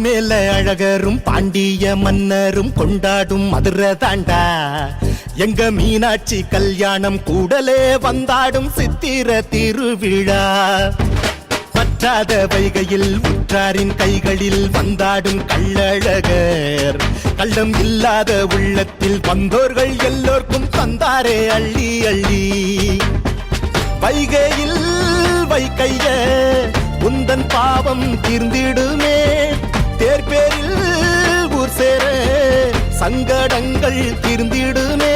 மேல அழகரும் பாண்டிய மன்னரும் கொண்டாடும் மதுரை தாண்டா எங்க மீனாட்சி கல்யாணம் கூடலே வந்தாடும் சித்திர திருவிழா. பற்றாத வைகையில் உற்றாரின் கைகளில் வந்தாடும் கள்ளழகர் கள்ளம் இல்லாத உள்ளத்தில் வந்தோர்கள் எல்லோர்க்கும் தந்தாரே அள்ளி அள்ளி. வைகையில் வைக்கைய உந்தன் பாவம் தீர்ந்திடுமே, தேர்பேரில் ஊர் சேர சங்கடங்கள் தீர்ந்திடுமே.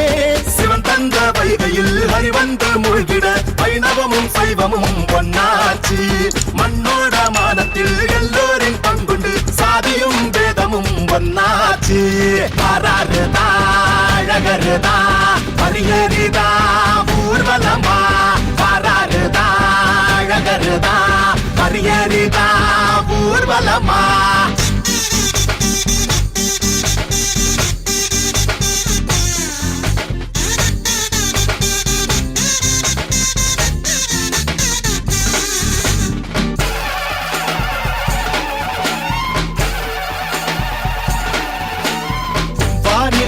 சிவன் தந்த வைகையில் ஹரிவந்து மூழ்கிட வைணவமும் சைவமும் பொன்னாச்சு. மண்ணோட மானத்தில் எல்லோரின் பங்குண்டு சாதியும் வேதமும் பொன்னாச்சு. ஆறாறுதா அழகருதா பரியரிதா ஊர்வலமா. ஆறாறுதா அழகருதா பரியரிதா ஊர்வலமா.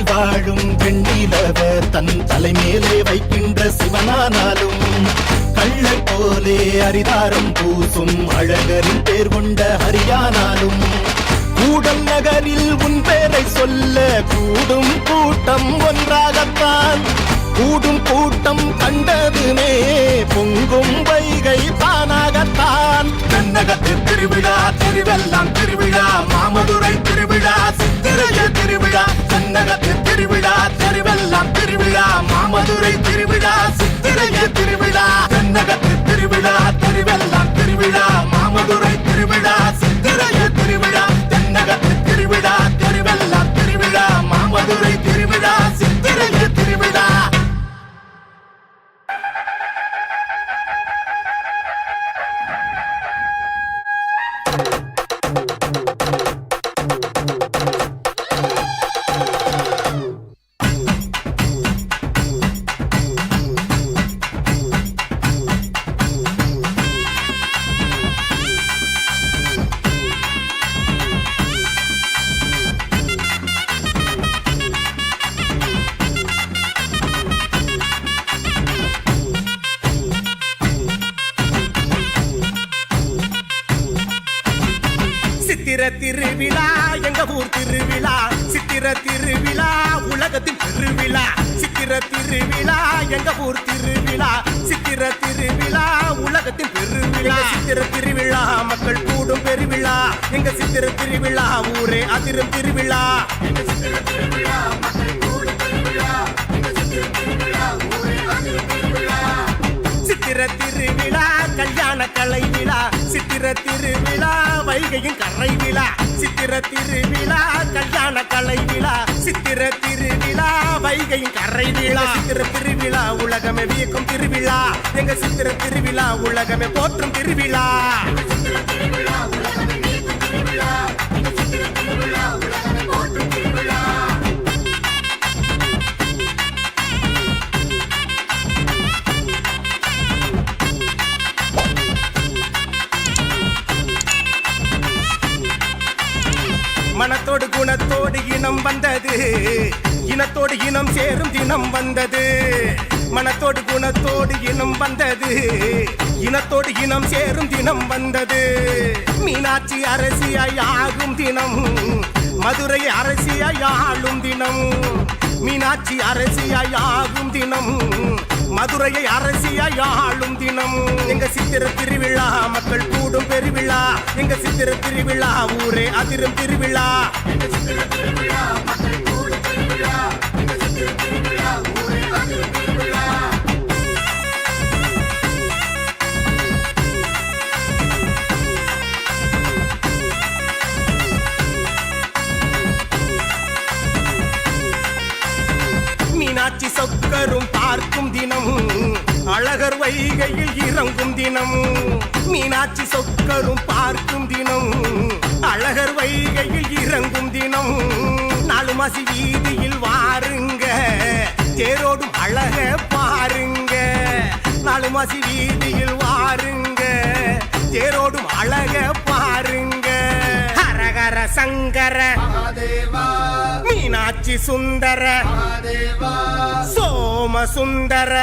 வாழும் வெண்ணிலவ தன் தலைமேலே வைக்கின்ற சிவனானாலும் கள்ளை போலே அரிதாரம் பூசும் அழகரின் பேர் கொண்ட ஹரியானாலும் கூடல் நகரில் உன் பேரை சொல்ல கூடும் கூட்டம் ஒன்றாகத்தான். கூடும் கூட்டம் கண்டதுமே பொங்கும் வைகை தானாகத்தான். தென்னகத்து திருவிழா திருவெல்லாம் திருவிழா மாமதுரை திருவிழா சித்திரைய திருவிழா. தென்னகத்து திருவிழா திருவெல்லாம் திருவிழா மாமதுரை திருவிழா சித்திரைய திருவிழா. தென்னகத்து திருவிழா திருவெல்லாம் திருவிழா மாமதுரை திருவிழா சித்திரைய திருவிழா. தென்னகத்து திருவிழா திருவெல்லாம் திருவிழா மாமதுரை திருவிழா சித்திரைய திருவிழா. சித்திர திருவிழா எங்க ஊர் திருவிழா. சித்திர திருவிழா உலகத்தின் திருவிழா. சித்திர திருவிழா எங்க ஊர் திருவிழா. சித்திர திருவிழா உலகத்தின் பெருவிழா. சித்திர திருவிழா மக்கள் கூடும் பெருவிழா. எங்க சித்திர திருவிழா ஊரே அதிரும் திருவிழா. எங்க சித்திர திருவிழா மக்கள் கூடும் பெருவிழா. எங்க சித்திர திருவிழா ஊரே அதிரும் திருவிழா. சித்திர திருவிழா கல்யாண கலை விழா. சித்திர திருவிழா வைகையின் கரை விழா. சித்திர திருவிழா கல்யாண கலை விழா. சித்திர திருவிழா வைகையின் கரை விழா. சித்திர திருவிழா உலகமே வியக்கும் திருவிழா. எங்க சித்திர திருவிழா உலகமே போற்றும் திருவிழா. மனத்தோடு குணத்தோடு இனம் வந்தது. இனத்தோடு இனம் சேரும் தினம் வந்தது. மனத்தோடு குணத்தோடு இனம் வந்தது. இனத்தோடு இனம் சேரும் தினம் வந்தது. மீனாட்சி அரசியாய் ஆகும் தினம். மதுரை அரசியாய் ஆளும் தினம். மீனாட்சி அரசியாய் ஆகும் தினம். மதுரையை அரசியாய் ஆளும் தினம் எங்க சித்திர திருவிழா மக்கள் கூடும் பெருவிழா எங்க சித்திர திருவிழா ஊரே அதிரும் திருவிழா மீனாட்சி சொக்கரும் பார்க்கும் தினம் அழகர் வைகையில் இறங்கும் தினம் மீனாட்சி சொக்கரும் பார்க்கும் தினம் அழகர் வைகையில் இறங்கும் தினம் நாலு மாசி வீதியில் வாருங்க தேரோடும் அழக பாருங்க நாலு மாசி வீதியில் வாருங்க தேரோடும் அழக பாருங்க ஹரஹர சங்கர மீனாட்சி சுந்தர சோம சுந்தர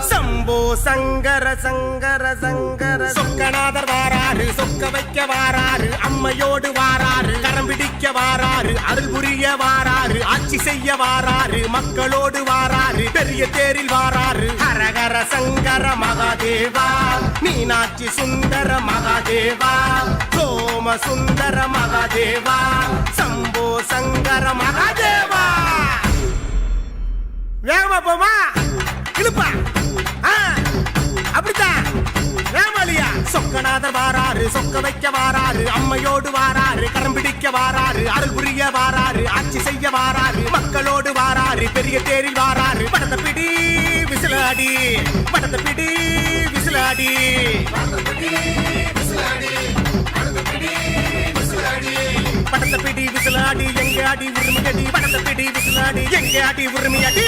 சம்போ சங்கர சங்கர சங்கர சொக்கநாதர் வாராரு சொக்க வைக்க வாராரு அம்மையோடு வாராரு கரம் பிடிக்க வாராரு அருள் புரிய வாராரு ஆட்சி செய்ய வாராரு மக்களோடு வாராரு பெரிய தேரில் வாராரு ஹரஹர சங்கர மகாதேவா மீனாட்சி சுந்தர மகாதேவா சோம சுந்தர மகாதேவா சம்போ சங்கர மகாதேவா வேகமா போமா இழுப்பா அப்படித்தான் வேமாலியா சொக்கநாதர் வாராரு சொக்க வைக்க வாராரு அம்மையோடு வாராரு கரம் பிடிக்க வாராரு அருள் புரிய வாராரு ஆட்சி செய்ய வாராரு மக்களோடு வாராரு பெரிய தேரில் வாராரு படத்தை பிடி விசிலாடி படத்தை பிடி விசிலாடி படத்தை பிடி விசிலாடி எங்க ஆடி உரிமையடி படத்தை பிடி விசிலாடி எங்க ஆடி உரிமையடி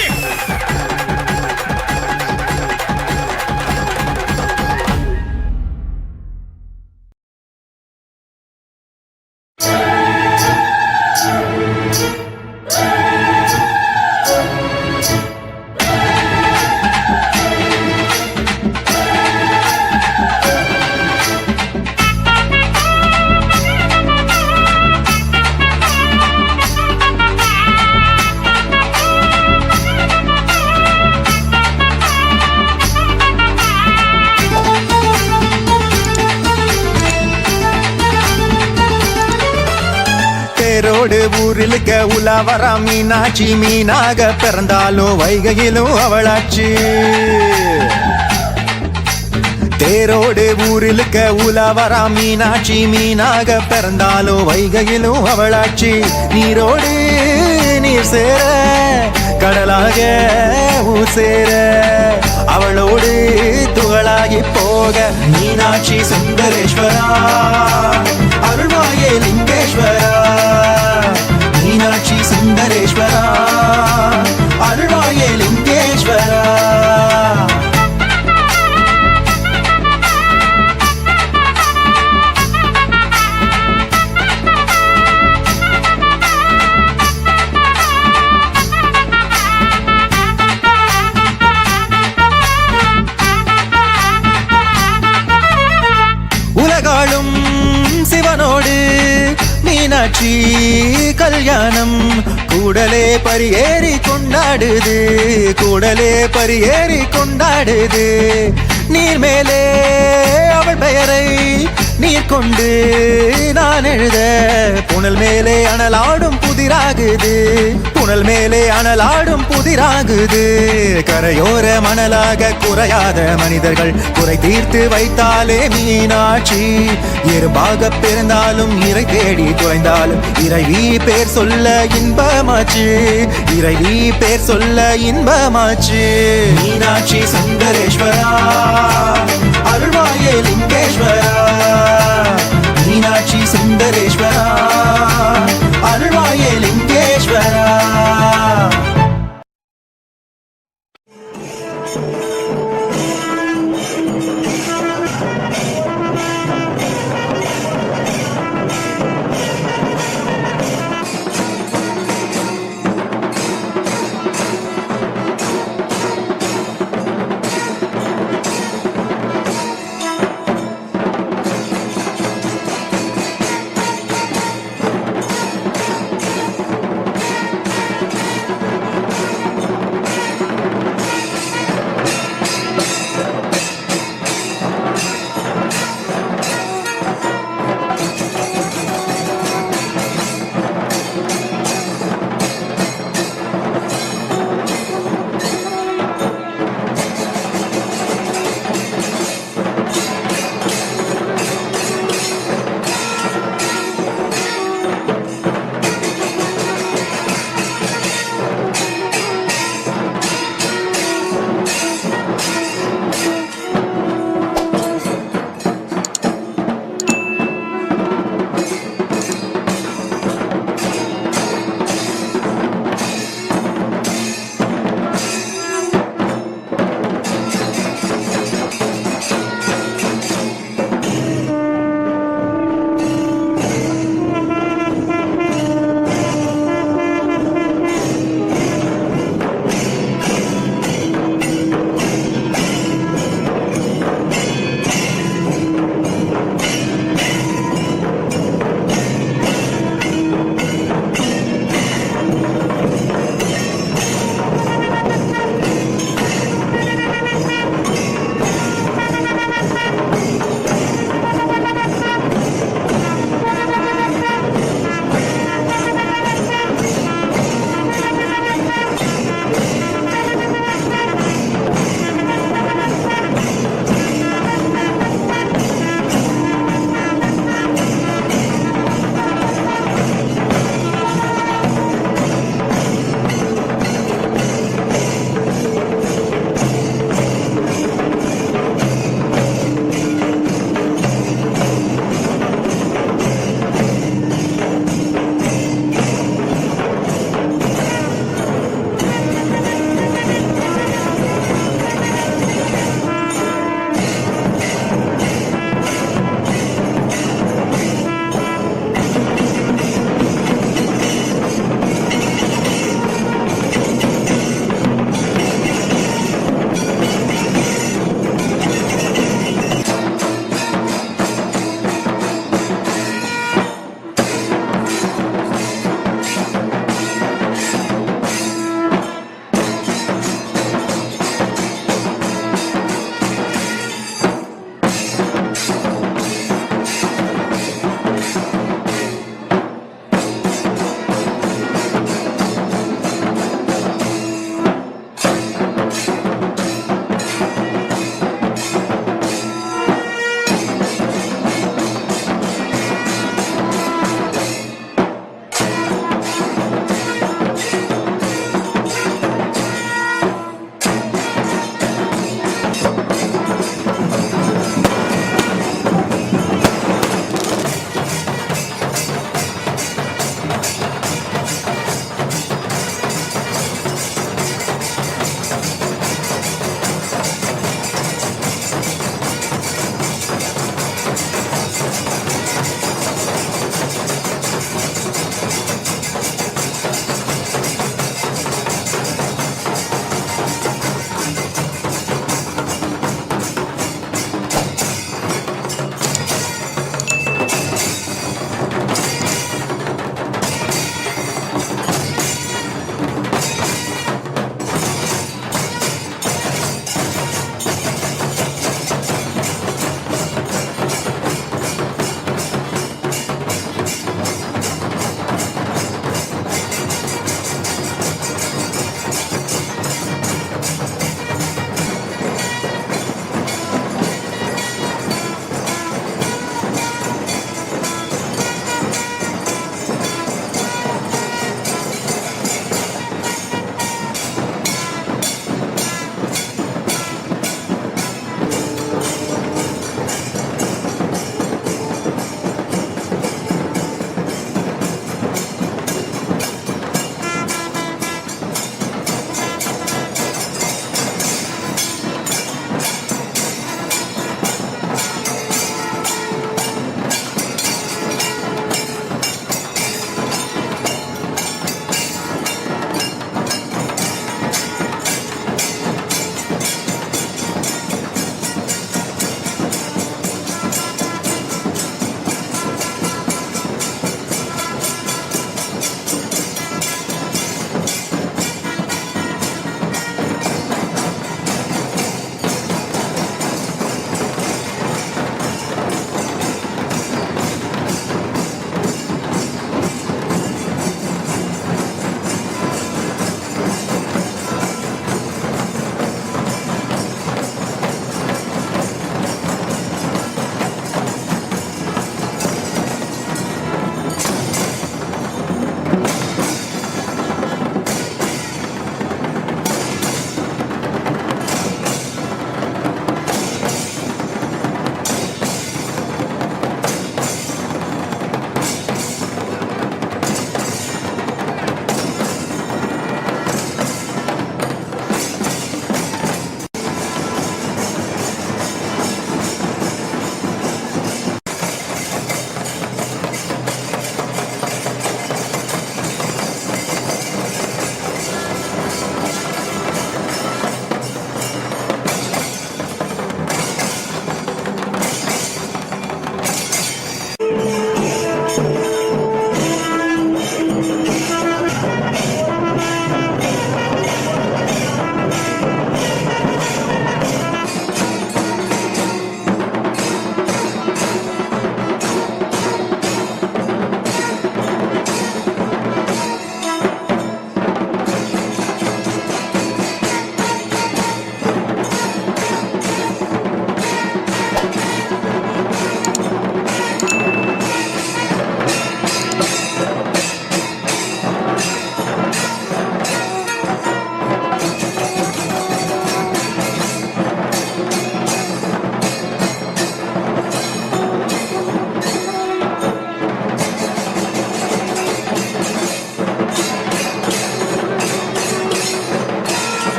ஊரிலுக்க உலாவரா மீனாட்சி மீனாக பிறந்தாலும் வைகையிலும் அவளாச்சு தேரோடு ஊரிலுக்க உலாவரா மீனாட்சி மீனாக பிறந்தாலும் வைகையிலும் அவளாச்சு நீரோடு நீர் சேர கடலாக ஊர் சேர அவளோடு துகளாகி போக மீனாட்சி சுந்தரேஸ்வரா அருள்வாயே லிங்கேஸ்வரா மீனாட்சி சுந்தரேஸ்வரா அருள்வாயே லிங்கேஸ்வரா உலகாளும் சிவனோடு மீனாட்சி கல்யாணம் கூடலே பரியேறி கொண்டாடுது கூடலே பரியேறி கொண்டாடுது நீர் மேலே அவள் பெயரை நீர் கொண்டு நான் எழுத புனல் மேலே அனலாடும் புதிராகுது புனல் மேலே அனலாடும் புதிராகுது கரையோர மணலாக குறையாத மனிதர்கள் குறை தீர்த்து வைத்தாலே மீனாட்சி எறும்பாக பிறந்தாலும் இறை தேடி துறைந்தாலும் இறைவி பேர் சொல்ல இன்பமாச்சு இறைவி பேர் சொல்ல இன்பமாச்சு மீனாட்சி சுந்தரேஸ்வரா